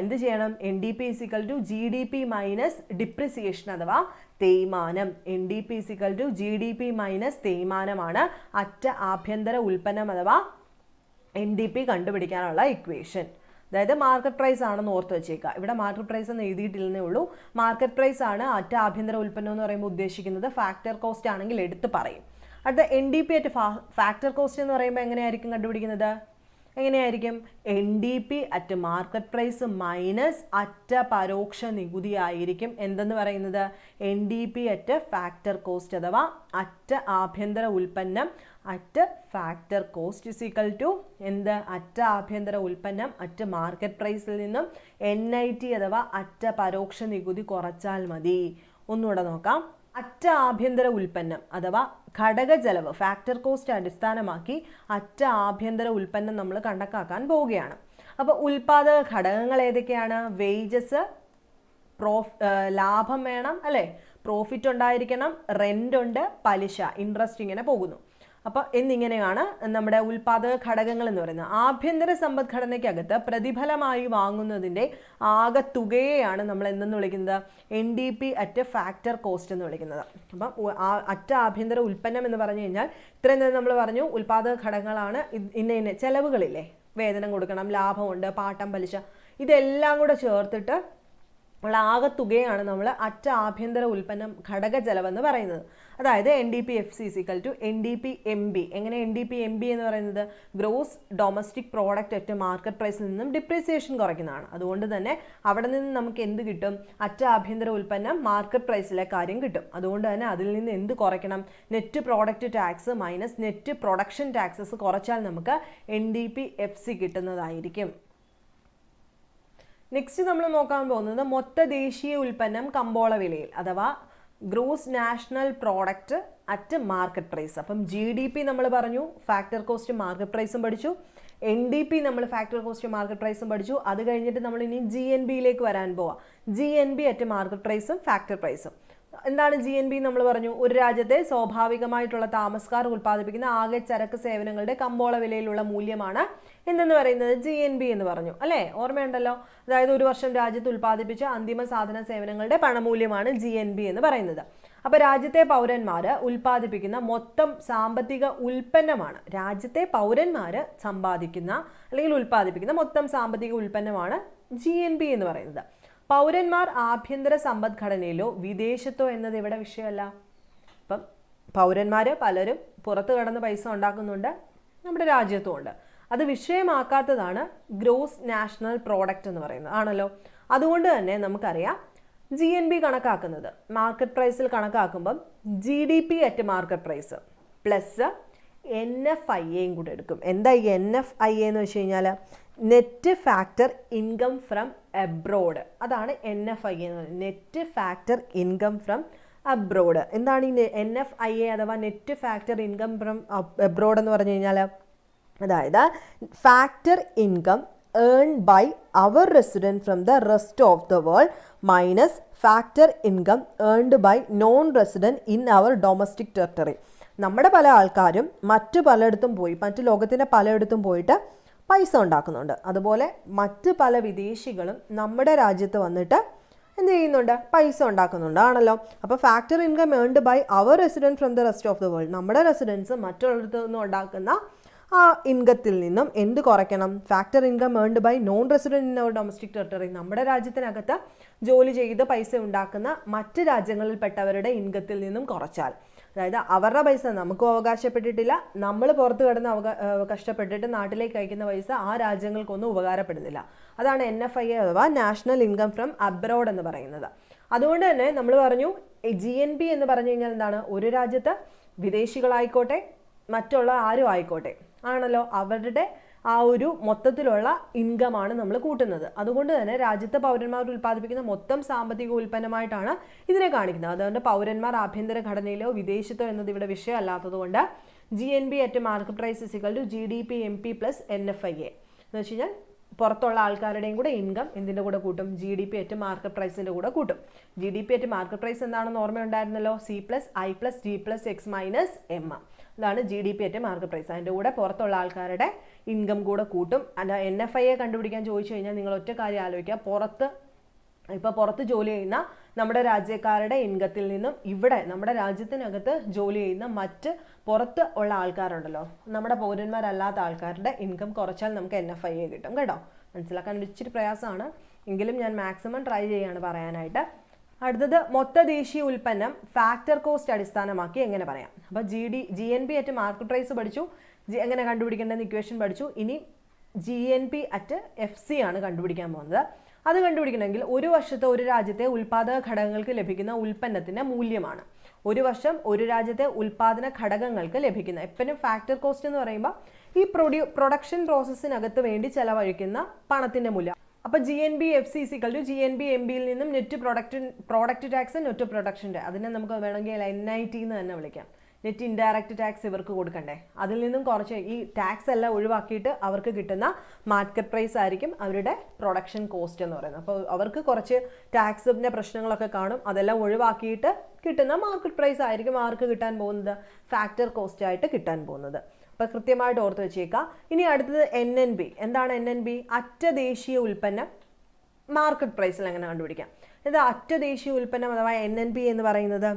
എന്ത് ചെയ്യണം? NDP = GDP മൈനസ് ഡിപ്രിസിയേഷൻ അഥവാ തേയ്മാനം. NDP = GDP മൈനസ് തേയ്മാനമാണ് അറ്റ ആഭ്യന്തര ഉൽപ്പന്നം അഥവാ NDP കണ്ടുപിടിക്കാനുള്ള ഇക്വേഷൻ. അതായത് മാർക്കറ്റ് പ്രൈസ് ആണെന്ന് ഓർത്ത് വെച്ചേക്കുക. ഇവിടെ മാർക്കറ്റ് പ്രൈസ് എന്ന് എഴുതിയിട്ടില്ലെന്നേ ഉള്ളൂ. മാർക്കറ്റ് പ്രൈസ് ആണ് അറ്റ ആഭ്യന്തര ഉൽപ്പന്നം എന്ന് പറയുമ്പോൾ ഉദ്ദേശിക്കുന്നത്. ഫാക്ടർ കോസ്റ്റ് ആണെങ്കിൽ എടുത്ത് പറയും. അടുത്ത NDP അറ്റ് ഫാക്ടർ കോസ്റ്റ് എന്ന് പറയുമ്പോൾ എങ്ങനെയായിരിക്കും കണ്ടുപിടിക്കുന്നത്? എങ്ങനെയായിരിക്കും? NDP at market price minus അറ്റ പരോക്ഷ നികുതി ആയിരിക്കും എന്തെന്ന് പറയുന്നത്? NDP അറ്റ് ഫാക്ടർ കോസ്റ്റ് അഥവാ അറ്റ ആഭ്യന്തര ഉൽപ്പന്നം at factor cost is equal to എന്ത്? അറ്റ ആഭ്യന്തര ഉൽപ്പന്നം അറ്റ് മാർക്കറ്റ് പ്രൈസിൽ നിന്നും NIT അഥവാ അറ്റ പരോക്ഷ നികുതി കുറച്ചാൽ മതി. ഒന്നുകൂടെ നോക്കാം. അറ്റ ആഭ്യന്തര ഉൽപ്പന്നം അഥവാ ഘടക ചെലവ് ഫാക്ടർ കോസ്റ്റ് അടിസ്ഥാനമാക്കി അറ്റ ആഭ്യന്തര ഉൽപ്പന്നം നമ്മൾ കണക്കാക്കാൻ പോവുകയാണ്. അപ്പോൾ ഉൽപാദക ഘടകങ്ങൾ ഏതൊക്കെയാണ്? വേജസ്, ലാഭം വേണം അല്ലേ, പ്രോഫിറ്റ് ഉണ്ടായിരിക്കണം, റെന്റ് ഉണ്ട്, പലിശ, ഇൻട്രസ്റ്റ്, ഇങ്ങനെ പോകുന്നു. അപ്പോൾ എന്നിങ്ങനെയാണ് നമ്മുടെ ഉൽപാദക ഘടകങ്ങൾ എന്ന് പറയുന്നത്. ആഭ്യന്തര സമ്പദ്ഘടനയ്ക്കകത്ത് പ്രതിഫലമായി വാങ്ങുന്നതിൻ്റെ ആകെ തുകയെയാണ് നമ്മൾ എന്തെന്ന് വിളിക്കുന്നത്? NDP അറ്റ് ഫാക്ടർ കോസ്റ്റ് എന്ന് വിളിക്കുന്നത്. അപ്പം അറ്റ ആഭ്യന്തര ഉൽപ്പന്നം എന്ന് പറഞ്ഞു കഴിഞ്ഞാൽ ഇത്രയും നേരം നമ്മൾ പറഞ്ഞു ഉൽപാദക ഘടകങ്ങളാണ്. ഇന്ന ചെലവുകളില്ലേ, വേതനം കൊടുക്കണം, ലാഭമുണ്ട്, പാട്ടം, പലിശ, ഇതെല്ലാം കൂടെ ചേർത്തിട്ട് ഉള്ള ആകെ തുകയാണ് നമ്മൾ അറ്റ ആഭ്യന്തര ഉൽപ്പന്നം ഘടക ചെലവെന്ന് പറയുന്നത്. അതായത് NDP-FC = NDP-MB. എങ്ങനെ NDP-MB എന്ന് പറയുന്നത്? Gross domestic product at market പ്രൈസിൽ നിന്നും ഡിപ്രീസിയേഷൻ കുറയ്ക്കുന്നതാണ്. അതുകൊണ്ട് തന്നെ അവിടെ നിന്ന് നമുക്ക് എന്ത് കിട്ടും? അറ്റ ആഭ്യന്തര ഉൽപ്പന്നം മാർക്കറ്റ് പ്രൈസിലെ കാര്യം കിട്ടും. അതുകൊണ്ട് തന്നെ അതിൽ നിന്ന് എന്ത് കുറയ്ക്കണം? Net product tax minus net production taxes കുറച്ചാൽ നമുക്ക് NDP-FC കിട്ടുന്നതായിരിക്കും. നെക്സ്റ്റ് നമ്മൾ നോക്കാൻ പോകുന്നത് മൊത്ത ദേശീയ ഉൽപ്പന്നം കമ്പോള വിലയിൽ അഥവാ gross national product at market price. അപ്പം GDP നമ്മൾ പറഞ്ഞു, ഫാക്ടർ കോസ്റ്റ് മാർക്കറ്റ് പ്രൈസും പഠിച്ചു. NDP നമ്മൾ ഫാക്ടർ കോസ്റ്റ് മാർക്കറ്റ് പ്രൈസും പഠിച്ചു. അത് കഴിഞ്ഞിട്ട് നമ്മൾ ഇനി GNBയിലേക്ക് വരാൻ പോവാം. GNB അറ്റ് മാർക്കറ്റ് പ്രൈസും ഫാക്ടർ പ്രൈസും. എന്താണ് GNB നമ്മൾ പറഞ്ഞു? ഒരു രാജ്യത്തെ സ്വാഭാവികമായിട്ടുള്ള താമസക്കാർ ഉൽപ്പാദിപ്പിക്കുന്ന ആകെ ചരക്ക് സേവനങ്ങളുടെ കമ്പോള വിലയിലുള്ള മൂല്യമാണ് എന്തെന്ന് പറയുന്നത്? GNB എന്ന് പറഞ്ഞു അല്ലേ? ഓർമ്മയുണ്ടല്ലോ. അതായത് ഒരു വർഷം രാജ്യത്ത് ഉൽപ്പാദിപ്പിച്ച അന്തിമ സാധന സേവനങ്ങളുടെ പണമൂല്യമാണ് GNB എന്ന് പറയുന്നത്. അപ്പോൾ രാജ്യത്തെ പൗരന്മാർ ഉൽപ്പാദിപ്പിക്കുന്ന മൊത്തം സാമ്പത്തിക ഉൽപ്പന്നമാണ്, രാജ്യത്തെ പൗരന്മാർ സമ്പാദിക്കുന്ന അല്ലെങ്കിൽ ഉൽപ്പാദിപ്പിക്കുന്ന മൊത്തം സാമ്പത്തിക ഉൽപ്പന്നമാണ് GNB എന്ന് പറയുന്നത്. പൗരന്മാർ ആഭ്യന്തര സമ്പദ്ഘടനയിലോ വിദേശത്തോ എന്നത് ഇവിടെ വിഷയമല്ല. അപ്പം പൗരന്മാർ പലരും പുറത്ത് കടന്ന് പൈസ ഉണ്ടാക്കുന്നുണ്ട്, നമ്മുടെ രാജ്യത്തും ഉണ്ട്. അത് വിഷയമാക്കാത്തതാണ് ഗ്രോസ് നാഷണൽ പ്രോഡക്റ്റ് എന്ന് പറയുന്നത് ആണല്ലോ. അതുകൊണ്ട് തന്നെ നമുക്കറിയാം GNB കണക്കാക്കുന്നത് മാർക്കറ്റ് പ്രൈസിൽ കണക്കാക്കുമ്പം GDP at market price plus NFIAയും കൂടെ എടുക്കും. എന്താ ഈ NFIA എന്ന് വെച്ച് കഴിഞ്ഞാൽ? Net factor income from abroad. അതാണ് NFIA എന്ന് പറയുന്നത്, net factor income from abroad. എന്താണ് ഈ NFIA അഥവാ net factor income from abroad എന്ന് പറഞ്ഞു കഴിഞ്ഞാൽ? അതായത് factor income earned by our resident from the rest of the world minus factor income earned by non-resident in our domestic territory. നമ്മുടെ പല ആൾക്കാരും മറ്റു ലോകത്തിൻ്റെ പലയിടത്തും പോയിട്ട് പൈസ ഉണ്ടാക്കുന്നുണ്ട്. അതുപോലെ മറ്റ് പല വിദേശികളും നമ്മുടെ രാജ്യത്ത് വന്നിട്ട് എന്ത് ചെയ്യുന്നുണ്ട്? പൈസ ഉണ്ടാക്കുന്നുണ്ട് ആണല്ലോ. അപ്പോൾ factor income earned by our resident from the rest of the world, നമ്മുടെ റെസിഡൻസ് മറ്റുള്ളിടത്തു നിന്നും ഉണ്ടാക്കുന്ന ആ ഇൻകത്തിൽ നിന്നും എന്ത് കുറയ്ക്കണം? Factor income earned by non resident in our domestic territory, നമ്മുടെ രാജ്യത്തിനകത്ത് ജോലി ചെയ്ത് പൈസ ഉണ്ടാക്കുന്ന മറ്റ് രാജ്യങ്ങളിൽപ്പെട്ടവരുടെ ഇൻകത്തിൽ നിന്നും കുറച്ചാൽ, അതായത് അവരുടെ പൈസ നമുക്കും അവകാശപ്പെട്ടിട്ടില്ല, നമ്മൾ പുറത്ത് കിടന്ന് കഷ്ടപ്പെട്ടിട്ട് നാട്ടിലേക്ക് അയക്കുന്ന പൈസ ആ രാജ്യങ്ങൾക്കൊന്നും ഉപകാരപ്പെടുന്നില്ല. അതാണ് NFIA അഥവാ നാഷണൽ ഇൻകം ഫ്രം അബ്രോഡ് എന്ന് പറയുന്നത്. അതുകൊണ്ട് തന്നെ നമ്മൾ പറഞ്ഞു GNB എന്ന് പറഞ്ഞു കഴിഞ്ഞാൽ എന്താണ്? ഒരു രാജ്യത്ത് വിദേശികളായിക്കോട്ടെ മറ്റുള്ള ആരും ആയിക്കോട്ടെ ആണല്ലോ, അവരുടെ ആ ഒരു മൊത്തത്തിലുള്ള ഇൻകമാണ് നമ്മൾ കൂട്ടുന്നത്. അതുകൊണ്ട് തന്നെ രാജ്യത്തെ പൗരന്മാർ ഉൽപ്പാദിപ്പിക്കുന്ന മൊത്തം സാമ്പത്തിക ഉൽപ്പന്നമായിട്ടാണ് ഇതിനെ കാണിക്കുന്നത്. അതുകൊണ്ട് പൗരന്മാർ ആഭ്യന്തര ഘടനയിലോ വിദേശത്തോ എന്നത് ഇവിടെ വിഷയമല്ലാത്തത് കൊണ്ട് GNB at market price = GDP-MP plus NFIA എന്ന് വെച്ച് കഴിഞ്ഞാൽ പുറത്തുള്ള ആൾക്കാരുടെയും കൂടെ ഇൻകം എന്തിൻ്റെ കൂടെ കൂട്ടും? GDP അറ്റ് മാർക്കറ്റ് പ്രൈസിൻ്റെ കൂടെ കൂട്ടും. GDP അറ്റ് മാർക്കറ്റ് പ്രൈസ് എന്താണെന്ന് ഓർമ്മയുണ്ടായിരുന്നല്ലോ? C+I+G+X - M. ഇതാണ് GDP അറ്റ് മാർക്കറ്റ് പ്രൈസ്. അതിൻ്റെ കൂടെ പുറത്തുള്ള ആൾക്കാരുടെ ഇൻകം കൂടെ കൂട്ടും. അല്ല NFIA കണ്ടുപിടിക്കാൻ ചോദിച്ചു കഴിഞ്ഞാൽ നിങ്ങൾ ഒറ്റ കാര്യം ആലോചിക്കുക, പുറത്ത് ജോലി ചെയ്യുന്ന നമ്മുടെ രാജ്യക്കാരുടെ ഇൻകത്തിൽ നിന്നും ഇവിടെ നമ്മുടെ രാജ്യത്തിനകത്ത് ജോലി ചെയ്യുന്ന മറ്റ് പുറത്ത് ഉള്ള ആൾക്കാരുണ്ടല്ലോ, നമ്മുടെ പൗരന്മാരല്ലാത്ത ആൾക്കാരുടെ ഇൻകം കുറച്ചാൽ നമുക്ക് NFIA കിട്ടും കേട്ടോ. മനസ്സിലാക്കാൻ ഇച്ചിരി പ്രയാസമാണ്, എങ്കിലും ഞാൻ മാക്സിമം ട്രൈ ചെയ്യാണ് പറയാനായിട്ട്. അടുത്തത് മൊത്ത ദേശീയ ഉൽപ്പന്നം ഫാക്ടർ കോസ്റ്റ് അടിസ്ഥാനമാക്കി എങ്ങനെ പറയാം. അപ്പോൾ GNP അറ്റ് മാർക്കറ്റ് പ്രൈസ് പഠിച്ചു, എങ്ങനെ കണ്ടുപിടിക്കേണ്ടതെന്ന് ഇക്വേഷൻ പഠിച്ചു. ഇനി GNP അറ്റ് FC ആണ് കണ്ടുപിടിക്കാൻ പോകുന്നത്. അത് കണ്ടുപിടിക്കണമെങ്കിൽ ഒരു വർഷത്തെ ഒരു രാജ്യത്തെ ഉൽപ്പാദക ഘടകങ്ങൾക്ക് ലഭിക്കുന്ന ഉൽപ്പന്നത്തിൻ്റെ മൂല്യമാണ്. ഒരു വർഷം ഒരു രാജ്യത്തെ ഉൽപ്പാദന ഘടകങ്ങൾക്ക് ലഭിക്കുന്ന, എപ്പോഴും ഫാക്ടർ കോസ്റ്റ് എന്ന് പറയുമ്പോൾ ഈ പ്രൊഡക്ഷൻ പ്രോസസ്സിനകത്ത് വേണ്ടി ചെലവഴിക്കുന്ന പണത്തിൻ്റെ മൂല്യം. അപ്പോൾ GNP FC GNP MBയിൽ നിന്നും net product tax net production, അതിനെ നമുക്ക് വേണമെങ്കിൽ NIT എന്ന് തന്നെ വിളിക്കാം. നെറ്റ് ഇൻഡയറക്റ്റ് ടാക്സ് ഇവർക്ക് കൊടുക്കണ്ടേ, അതിൽ നിന്നും കുറച്ച് ഈ ടാക്സ് എല്ലാം ഒഴിവാക്കിയിട്ട് അവർക്ക് കിട്ടുന്ന മാർക്കറ്റ് പ്രൈസ് ആയിരിക്കും അവരുടെ പ്രൊഡക്ഷൻ കോസ്റ്റ് എന്ന് പറയുന്നത്. അപ്പോൾ അവർക്ക് കുറച്ച് ടാക്സിൻ്റെ പ്രശ്നങ്ങളൊക്കെ കാണും, അതെല്ലാം ഒഴിവാക്കിയിട്ട് കിട്ടുന്ന മാർക്കറ്റ് പ്രൈസ് ആയിരിക്കും അവർക്ക് കിട്ടാൻ പോകുന്നത് ഫാക്ടർ കോസ്റ്റ് ആയിട്ട് കിട്ടാൻ പോകുന്നത്. അപ്പോൾ കൃത്യമായിട്ട് ഓർത്ത് വെച്ചേക്കാം. ഇനി അടുത്തത് NNB. എന്താണ് NNB? അറ്റ ദേശീയ ഉൽപ്പന്നം മാർക്കറ്റ് പ്രൈസിൽ എങ്ങനെ കണ്ടുപിടിക്കാം. എന്താ അറ്റ ദേശീയ ഉൽപ്പന്നം അഥവാ NNB എന്ന് പറയുന്നത്?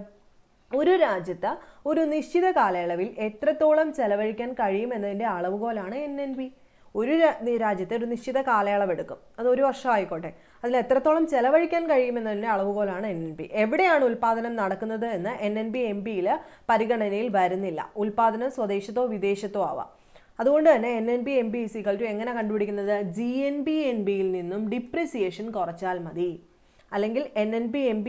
ഒരു രാജ്യത്ത് ഒരു നിശ്ചിത കാലയളവിൽ എത്രത്തോളം ചെലവഴിക്കാൻ കഴിയുമെന്നതിൻ്റെ അളവുകോലാണ് NNB. ഒരു രാജ്യത്തെ ഒരു നിശ്ചിത കാലയളവ് എടുക്കും, അത് ഒരു വർഷം ആയിക്കോട്ടെ, അതിൽ എത്രത്തോളം ചെലവഴിക്കാൻ കഴിയുമെന്നതിൻ്റെ അളവുകോലാണ് NNB. എവിടെയാണ് ഉൽപ്പാദനം നടക്കുന്നത് എന്ന് NNB MBയിൽ പരിഗണനയിൽ വരുന്നില്ല. ഉൽപ്പാദനം സ്വദേശത്തോ വിദേശത്തോ ആവാം. അതുകൊണ്ട് തന്നെ NNB MB എങ്ങനെ കണ്ടുപിടിക്കുന്നത്? GNP MBയിൽ നിന്നും ഡിപ്രിസിയേഷൻ കുറച്ചാൽ മതി. അല്ലെങ്കിൽ NNP MB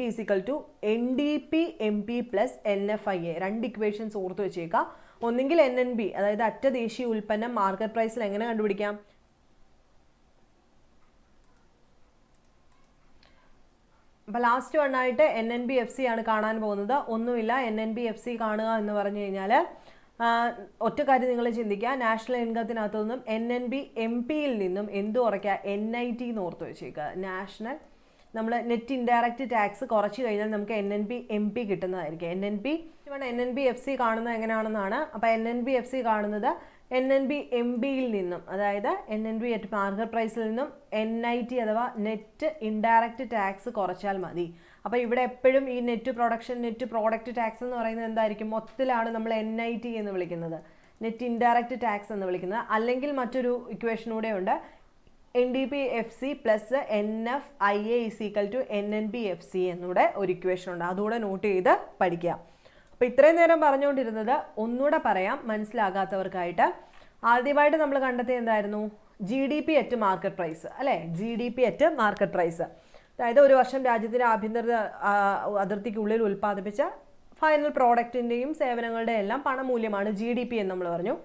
NDP MP plus NFIA. രണ്ട് ഇക്വേഷൻസ് ഓർത്ത് വെച്ചേക്കാം. ഒന്നെങ്കിൽ NNB അതായത് അറ്റ ദേശീയ ഉൽപ്പന്നം മാർക്കറ്റ് പ്രൈസിൽ എങ്ങനെ കണ്ടുപിടിക്കാം? അപ്പോൾ ലാസ്റ്റ് വണ്ണായിട്ട് NNB FC ആണ് കാണാൻ പോകുന്നത്. ഒന്നുമില്ല, NNB FC കാണുക എന്ന് പറഞ്ഞു കഴിഞ്ഞാൽ ഒറ്റ കാര്യം നിങ്ങൾ ചിന്തിക്കുക, നാഷണൽ ഇൻകത്തിനകത്തു നിന്നും NNB MPയിൽ നിന്നും എന്ത് കുറയ്ക്കുക? NIT എന്ന് ഓർത്ത് വെച്ചേക്കുക. നാഷണൽ നമ്മൾ നെറ്റ് ഇൻഡയറക്റ്റ് ടാക്സ് കുറച്ച് കഴിഞ്ഞാൽ നമുക്ക് NNB MP കിട്ടുന്നതായിരിക്കും. NNB FC കാണുന്നത് എങ്ങനെയാണെന്നാണ്. അപ്പോൾ NNB FC കാണുന്നത് NNB MBയിൽ നിന്നും, അതായത് NNB അറ്റ് മാർക്കറ്റ് പ്രൈസിൽ നിന്നും NIT അഥവാ നെറ്റ് ഇൻഡയറക്റ്റ് ടാക്സ് കുറച്ചാൽ മതി. അപ്പോൾ ഇവിടെ എപ്പോഴും ഈ നെറ്റ് പ്രോഡക്റ്റ് ടാക്സ് എന്ന് പറയുന്നത് എന്തായിരിക്കും? മൊത്തത്തിലാണ് നമ്മൾ NIT എന്ന് വിളിക്കുന്നത്, നെറ്റ് ഇൻഡയറക്റ്റ് ടാക്സ് എന്ന് വിളിക്കുന്നത്. അല്ലെങ്കിൽ മറ്റൊരു ഇക്വേഷനൂടെ ഉണ്ട്, NDP FC plus NFIA NNB FC എന്നൂടെ ഒരു ഇക്വേഷൻ ഉണ്ട്, അതുകൂടെ നോട്ട് ചെയ്ത് പഠിക്കുക. അപ്പോൾ ഇത്രയും നേരം പറഞ്ഞുകൊണ്ടിരുന്നത് ഒന്നുകൂടെ പറയാം മനസ്സിലാകാത്തവർക്കായിട്ട്. ആദ്യമായിട്ട് നമ്മൾ കണ്ടെത്തിയത് എന്തായിരുന്നു? GDP അറ്റ് മാർക്കറ്റ് പ്രൈസ് അല്ലേ? GDP അറ്റ് മാർക്കറ്റ് പ്രൈസ്, അതായത് ഒരു വർഷം രാജ്യത്തിൻ്റെ ആഭ്യന്തര അതിർത്തിക്കുള്ളിൽ ഉൽപ്പാദിപ്പിച്ച ഫൈനൽ പ്രോഡക്റ്റിൻ്റെയും സേവനങ്ങളുടെയും എല്ലാം പണമൂല്യമാണ് GDP എന്ന് നമ്മൾ പറഞ്ഞു.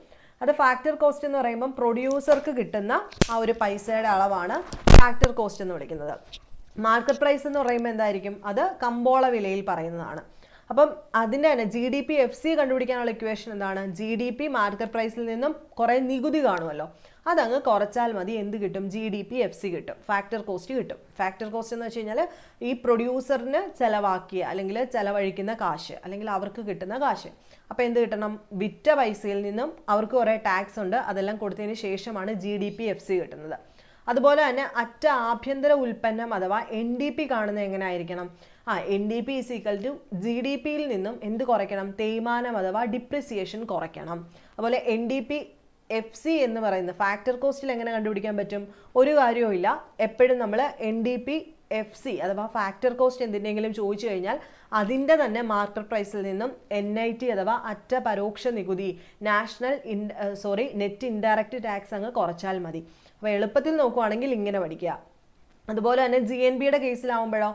അത് ഫാക്ടർ കോസ്റ്റ് എന്ന് പറയുമ്പം പ്രൊഡ്യൂസർക്ക് കിട്ടുന്ന ആ ഒരു പൈസയുടെ അളവാണ് ഫാക്ടർ കോസ്റ്റ് എന്ന് വിളിക്കുന്നത്. മാർക്കറ്റ് പ്രൈസ് എന്ന് പറയുമ്പോൾ എന്തായിരിക്കും? അത് കമ്പോള വിലയിൽ പറയുന്നതാണ്. അപ്പം അതിൻ്റെ തന്നെ GDP FC കണ്ടുപിടിക്കാനുള്ള ഇക്വേഷൻ എന്താണ്? GDP മാർക്കറ്റ് പ്രൈസിൽ നിന്നും കുറേ നികുതി കാണുമല്ലോ, അതങ്ങ് കുറച്ചാൽ മതി. എന്ത് കിട്ടും? GDP FC കിട്ടും, ഫാക്ടർ കോസ്റ്റ് കിട്ടും. ഫാക്ടർ കോസ്റ്റ് എന്ന് വെച്ച് കഴിഞ്ഞാൽ ഈ പ്രൊഡ്യൂസറിന് ചിലവാക്കിയ അല്ലെങ്കിൽ ചിലവഴിക്കുന്ന കാശ് അല്ലെങ്കിൽ അവർക്ക് കിട്ടുന്ന കാശ്. അപ്പോൾ എന്ത് കിട്ടണം? വിറ്റ പൈസയിൽ നിന്നും അവർക്ക് കുറേ ടാക്സ് ഉണ്ട്, അതെല്ലാം കൊടുത്തതിന് ശേഷമാണ് GDP FC കിട്ടുന്നത്. അതുപോലെ തന്നെ അറ്റ ആഭ്യന്തര ഉൽപ്പന്നം അഥവാ NDP കാണുന്നത് എങ്ങനെ ആയിരിക്കണം? NDP GDPയിൽ നിന്നും എന്ത് കുറയ്ക്കണം? തേയ്മാനം അഥവാ ഡിപ്രിസിയേഷൻ കുറയ്ക്കണം. അതുപോലെ NDP FC എന്ന് പറയുന്നത് ഫാക്ടർ കോസ്റ്റിൽ എങ്ങനെ കണ്ടുപിടിക്കാൻ പറ്റും? ഒരു കാര്യവും ഇല്ല. എപ്പോഴും നമ്മൾ NDP FC അഥവാ ഫാക്ടർ കോസ്റ്റ് എന്തിനെങ്കിലും ചോദിച്ചു കഴിഞ്ഞാൽ അതിൻ്റെ തന്നെ മാർക്കറ്റ് പ്രൈസിൽ നിന്നും NIT അഥവാ അറ്റ പരോക്ഷ നികുതി നെറ്റ് ഇൻഡയറക്റ്റ് ടാക്സ് അങ്ങ് കുറച്ചാൽ മതി. അപ്പോൾ എളുപ്പത്തിൽ നോക്കുവാണെങ്കിൽ ഇങ്ങനെ പഠിക്കുക. അതുപോലെ തന്നെ GNBയുടെ കേസിലാവുമ്പോഴോ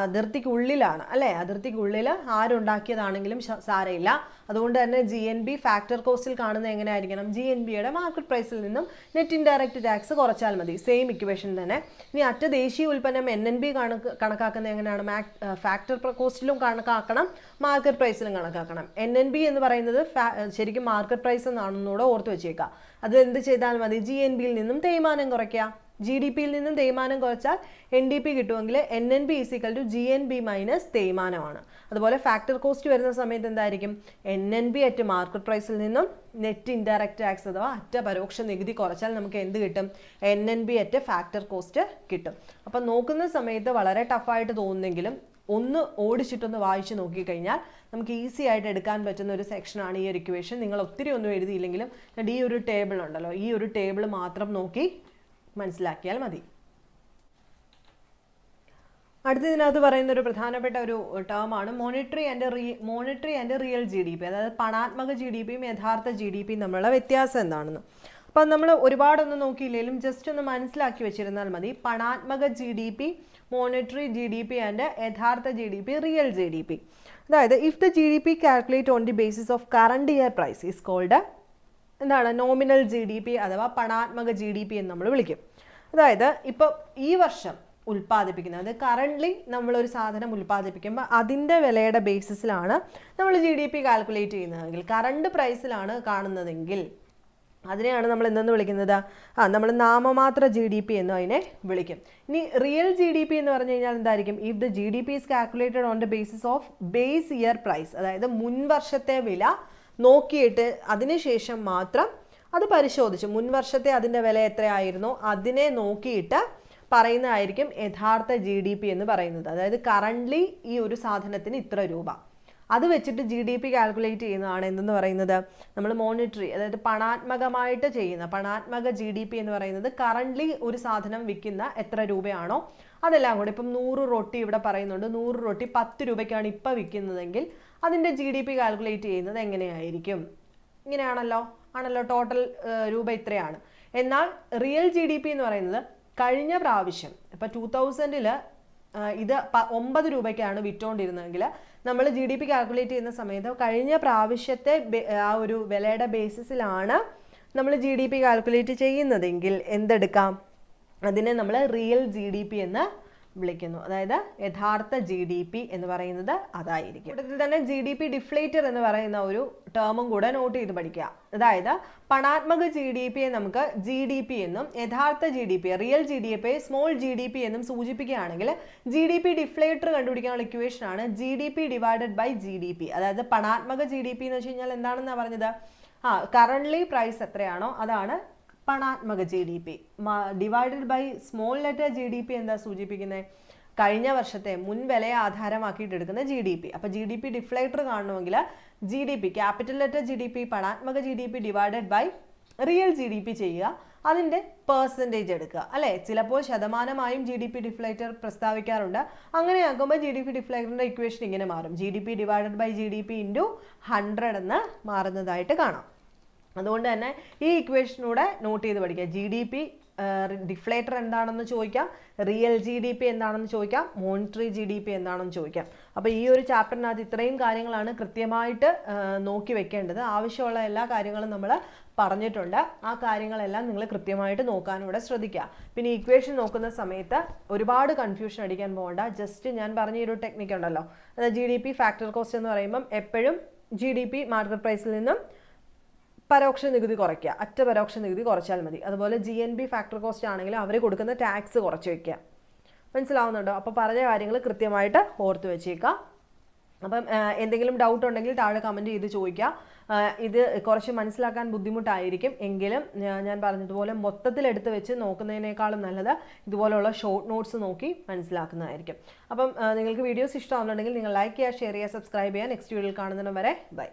അതിർത്തിക്കുള്ളിലാണ് അല്ലേ? അതിർത്തിക്കുള്ളിൽ ആരുണ്ടാക്കിയതാണെങ്കിലും സാരമില്ല. അതുകൊണ്ട് തന്നെ GNB ഫാക്ടർ കോസ്റ്റിൽ കാണുന്നത് എങ്ങനെയായിരിക്കണം? GNBയുടെ മാർക്കറ്റ് പ്രൈസിൽ നിന്നും നെറ്റ് ഇൻഡയറക്റ്റ് ടാക്സ് കുറച്ചാൽ മതി. സെയിം ഇക്വേഷൻ തന്നെ. ഇനി അറ്റ ദേശീയ ഉൽപ്പന്നം NNB കണക്കാക്കുന്നത് എങ്ങനെയാണ്? ഫാക്ടർ കോസ്റ്റിലും കണക്കാക്കണം, മാർക്കറ്റ് പ്രൈസിലും കണക്കാക്കണം. NNB എന്ന് പറയുന്നത് ശരിക്കും മാർക്കറ്റ് പ്രൈസ് എന്നാണെന്നൂടെ ഓർത്ത് വെച്ചേക്കുക. അത് എന്ത് ചെയ്താൽ മതി? GNBയിൽ നിന്നും തേയ്മാനം കുറയ്ക്കുക. GDPയിൽ നിന്നും തേയ്മാനം കുറച്ചാൽ NDP കിട്ടുമെങ്കിൽ NNB GNB മൈനസ് തേയ്മാനമാണ്. അതുപോലെ ഫാക്ടർ കോസ്റ്റ് വരുന്ന സമയത്ത് എന്തായിരിക്കും? NNB അറ്റ് മാർക്കറ്റ് പ്രൈസിൽ നിന്നും നെറ്റ് ഇൻഡയറക്റ്റ് ടാക്സ് അഥവാ അറ്റ പരോക്ഷ നികുതി കുറച്ചാൽ നമുക്ക് എന്ത് കിട്ടും? NNB അറ്റ് ഫാക്ടർ കോസ്റ്റ് കിട്ടും. അപ്പം നോക്കുന്ന സമയത്ത് വളരെ ടഫായിട്ട് തോന്നുന്നെങ്കിലും ഒന്ന് ഓടിച്ചിട്ടൊന്ന് വായിച്ച് നോക്കിക്കഴിഞ്ഞാൽ നമുക്ക് ഈസി ആയിട്ട് എടുക്കാൻ പറ്റുന്ന ഒരു സെക്ഷനാണ് ഈ ഒരു ഇക്വേഷൻ. നിങ്ങൾ ഒത്തിരി ഒന്നും എഴുതിയില്ലെങ്കിലും ഈ ഒരു ടേബിൾ ഉണ്ടല്ലോ, ഈ ഒരു ടേബിൾ മാത്രം നോക്കി മനസ്സിലാക്കിയാൽ മതി. അടുത്തതിനകത്ത് പറയുന്ന ഒരു പ്രധാനപ്പെട്ട ഒരു ടേമാണ് മോണിറ്ററി ആൻഡ് റിയൽ GDP. അതായത് പണാത്മക GDP യും യഥാർത്ഥ GDP യും തമ്മിലുള്ള വ്യത്യാസം എന്താണെന്ന്. അപ്പം നമ്മൾ ഒരുപാടൊന്നും നോക്കിയില്ലെങ്കിലും ജസ്റ്റ് ഒന്ന് മനസ്സിലാക്കി വെച്ചിരുന്നാൽ മതി. പണാത്മക GDP, മോണിറ്ററി GDP ആൻഡ് യഥാർത്ഥ GDP, റിയൽ GDP. അതായത് if the GDP calculate on the basis of current year price is called എന്താണ് നോമിനൽ GDP അഥവാ പണാത്മക GDP എന്ന് നമ്മൾ വിളിക്കും. അതായത് ഇപ്പോൾ ഈ വർഷം ഉൽപ്പാദിപ്പിക്കുന്നത്, കറൻ്റ്ലി നമ്മളൊരു സാധനം ഉൽപ്പാദിപ്പിക്കുമ്പോൾ അതിൻ്റെ വിലയുടെ ബേസിസിലാണ് നമ്മൾ GDP കാൽക്കുലേറ്റ് ചെയ്യുന്നതെങ്കിൽ, കറണ്ട് പ്രൈസിലാണ് കാണുന്നതെങ്കിൽ അതിനെയാണ് നമ്മൾ എന്തെന്ന് വിളിക്കുന്നത്? നമ്മൾ നാമമാത്ര GDP എന്ന് അതിനെ വിളിക്കും. ഇനി റിയൽ GDP എന്ന് പറഞ്ഞു കഴിഞ്ഞാൽ എന്തായിരിക്കും? If the GDP is calculated on the basis of base year price, അതായത് മുൻ വർഷത്തെ വില നോക്കിയിട്ട് അതിനുശേഷം മാത്രം അത് പരിശോധിച്ച് മുൻ വർഷത്തെ അതിൻ്റെ വില എത്രയായിരുന്നോ അതിനെ നോക്കിയിട്ട് പറയുന്നതായിരിക്കും യഥാർത്ഥ GDP എന്ന് പറയുന്നത്. അതായത് കറൻ്റ്ലി ഈ ഒരു സാധനത്തിന് ഇത്ര രൂപ, അത് വെച്ചിട്ട് GDP കാൽക്കുലേറ്റ് ചെയ്യുന്നതാണ് എന്തെന്ന് പറയുന്നത് നമ്മൾ മോണിറ്ററി, അതായത് പണാത്മകമായിട്ട് ചെയ്യുന്ന പണാത്മക GDP എന്ന് പറയുന്നത് കറൻ്റ്ലി ഒരു സാധനം വിൽക്കുന്ന എത്ര രൂപയാണോ അതെല്ലാം കൂടെ. ഇപ്പം 100 റൊട്ടി ഇവിടെ പറയുന്നുണ്ട്, 100 റൊട്ടി 10 രൂപയ്ക്കാണ് ഇപ്പോൾ വിൽക്കുന്നതെങ്കിൽ അതിൻ്റെ GDP കാൽക്കുലേറ്റ് ചെയ്യുന്നത് എങ്ങനെയായിരിക്കും? ഇങ്ങനെയാണല്ലോ, ടോട്ടൽ രൂപ ഇത്രയാണ്. എന്നാൽ റിയൽ GDP എന്ന് പറയുന്നത് കഴിഞ്ഞ പ്രാവശ്യം ഇപ്പം 2000-ൽ ഇത് 9 രൂപയ്ക്കാണ് വിറ്റുകൊണ്ടിരുന്നതെങ്കിൽ നമ്മൾ GDP കാൽക്കുലേറ്റ് ചെയ്യുന്ന സമയത്ത് കഴിഞ്ഞ പ്രാവശ്യത്തെ ആ ഒരു വിലയുടെ ബേസിസിലാണ് നമ്മൾ GDP കാൽക്കുലേറ്റ് ചെയ്യുന്നതെങ്കിൽ എന്തെടുക്കാം? അതിനെ നമ്മൾ റിയൽ GDP എന്ന് വിളിക്കുന്നു. അതായത് യഥാർത്ഥ GDP എന്ന് പറയുന്നത് അതായിരിക്കും. കൂട്ടത്തിൽ തന്നെ GDP ഡിഫ്ലേറ്റർ എന്ന് പറയുന്ന ഒരു ടേമും കൂടെ നോട്ട് ചെയ്ത് പഠിക്കുക. അതായത് പണാത്മക GDP യെ നമുക്ക് GDP എന്നും യഥാർത്ഥ GDP real GDP small GDP എന്നും സൂചിപ്പിക്കുകയാണെങ്കിൽ GDP ഡിഫ്ലേറ്റർ കണ്ടുപിടിക്കാനുള്ള ഇക്വേഷൻ ആണ് GDP ഡിവൈഡഡ് ബൈ GDP. അതായത് പണാത്മക GDP എന്ന് വെച്ച് കഴിഞ്ഞാൽ എന്താണെന്നാണ് പറഞ്ഞത്? കറൻ്റ്ലി പ്രൈസ് എത്രയാണോ അതാണ് പണാത്മക GDP. Divided by small letter GDP എന്താ സൂചിപ്പിക്കുന്നത്? കഴിഞ്ഞ വർഷത്തെ മുൻ വിലയെ ആധാരമാക്കിയിട്ട് എടുക്കുന്ന GDP. അപ്പോൾ GDP ഡിഫ്ലേറ്റർ കാണണമെങ്കിൽ GDP ക്യാപിറ്റൽ ലെറ്റർ GDP പണാത്മക GDP divided by real GDP ചെയ്യുക, അതിൻ്റെ പെർസെൻറ്റേജ് എടുക്കുക അല്ലേ. ചിലപ്പോൾ ശതമാനമായും GDP ഡിഫ്ലേറ്റർ പ്രസ്താവിക്കാറുണ്ട്. അങ്ങനെയാകുമ്പോൾ GDP ഡിഫ്ലേറ്ററിൻ്റെ ഇക്വേഷൻ ഇങ്ങനെ മാറും, GDP divided by GDP into 100 എന്ന് മാറുന്നതായിട്ട് കാണാം. അതുകൊണ്ട് തന്നെ ഈ ഇക്വേഷനൂടെ നോട്ട് ചെയ്ത് പഠിക്കുക. GDP ഡിഫ്ലേറ്റർ എന്താണെന്ന് ചോദിക്കാം, റിയൽ GDP എന്താണെന്ന് ചോദിക്കാം, മോണിറ്ററി GDP എന്താണെന്ന് ചോദിക്കാം. അപ്പോൾ ഈ ഒരു ചാപ്റ്ററിനകത്ത് ഇത്രയും കാര്യങ്ങളാണ് കൃത്യമായിട്ട് നോക്കി വെക്കേണ്ടത്. ആവശ്യമുള്ള എല്ലാ കാര്യങ്ങളും നമ്മൾ പറഞ്ഞിട്ടുണ്ട്. ആ കാര്യങ്ങളെല്ലാം നിങ്ങൾ കൃത്യമായിട്ട് നോക്കാനിവിടെ ശ്രദ്ധിക്കുക. പിന്നെ ഇക്വേഷൻ നോക്കുന്ന സമയത്ത് ഒരുപാട് കൺഫ്യൂഷൻ അടിക്കാൻ പോകണ്ട. ജസ്റ്റ് ഞാൻ പറഞ്ഞ ഒരു ടെക്നിക്ക് ഉണ്ടല്ലോ, അതായത് GDP ഫാക്ടർ കോസ്റ്റ് എന്ന് പറയുമ്പം എപ്പോഴും GDP മാർക്കറ്റ് പ്രൈസിൽ നിന്നും പരോക്ഷ നികുതി കുറയ്ക്കുക, അറ്റ പരോക്ഷ നികുതി കുറച്ചാൽ മതി. അതുപോലെ GNB ഫാക്ടർ കോസ്റ്റ് ആണെങ്കിൽ അവർ കൊടുക്കുന്ന ടാക്സ് കുറച്ച് വയ്ക്കുക. മനസ്സിലാവുന്നുണ്ടോ? അപ്പോൾ പറഞ്ഞ കാര്യങ്ങൾ കൃത്യമായിട്ട് ഓർത്ത് വെച്ചേക്കാം. അപ്പം എന്തെങ്കിലും ഡൗട്ട് ഉണ്ടെങ്കിൽ താഴെ കമൻറ്റ് ചെയ്ത് ചോദിക്കുക. ഇത് കുറച്ച് മനസ്സിലാക്കാൻ ബുദ്ധിമുട്ടായിരിക്കും എങ്കിലും ഞാൻ പറഞ്ഞതുപോലെ മൊത്തത്തിൽ എടുത്ത് വെച്ച് നോക്കുന്നതിനേക്കാളും നല്ലത് ഇതുപോലെയുള്ള ഷോർട്ട് നോട്ട്സ് നോക്കി മനസ്സിലാക്കുന്നതായിരിക്കും. അപ്പം നിങ്ങൾക്ക് വീഡിയോസ് ഇഷ്ടമാകുന്നുണ്ടെങ്കിൽ നിങ്ങൾ ലൈക്ക് ചെയ്യുക, ഷെയർ ചെയ്യുക, സബ്സ്ക്രൈബ് ചെയ്യുക. നെക്സ്റ്റ് വീഡിയോയിൽ കാണുന്നതിന് വരെ ബൈ.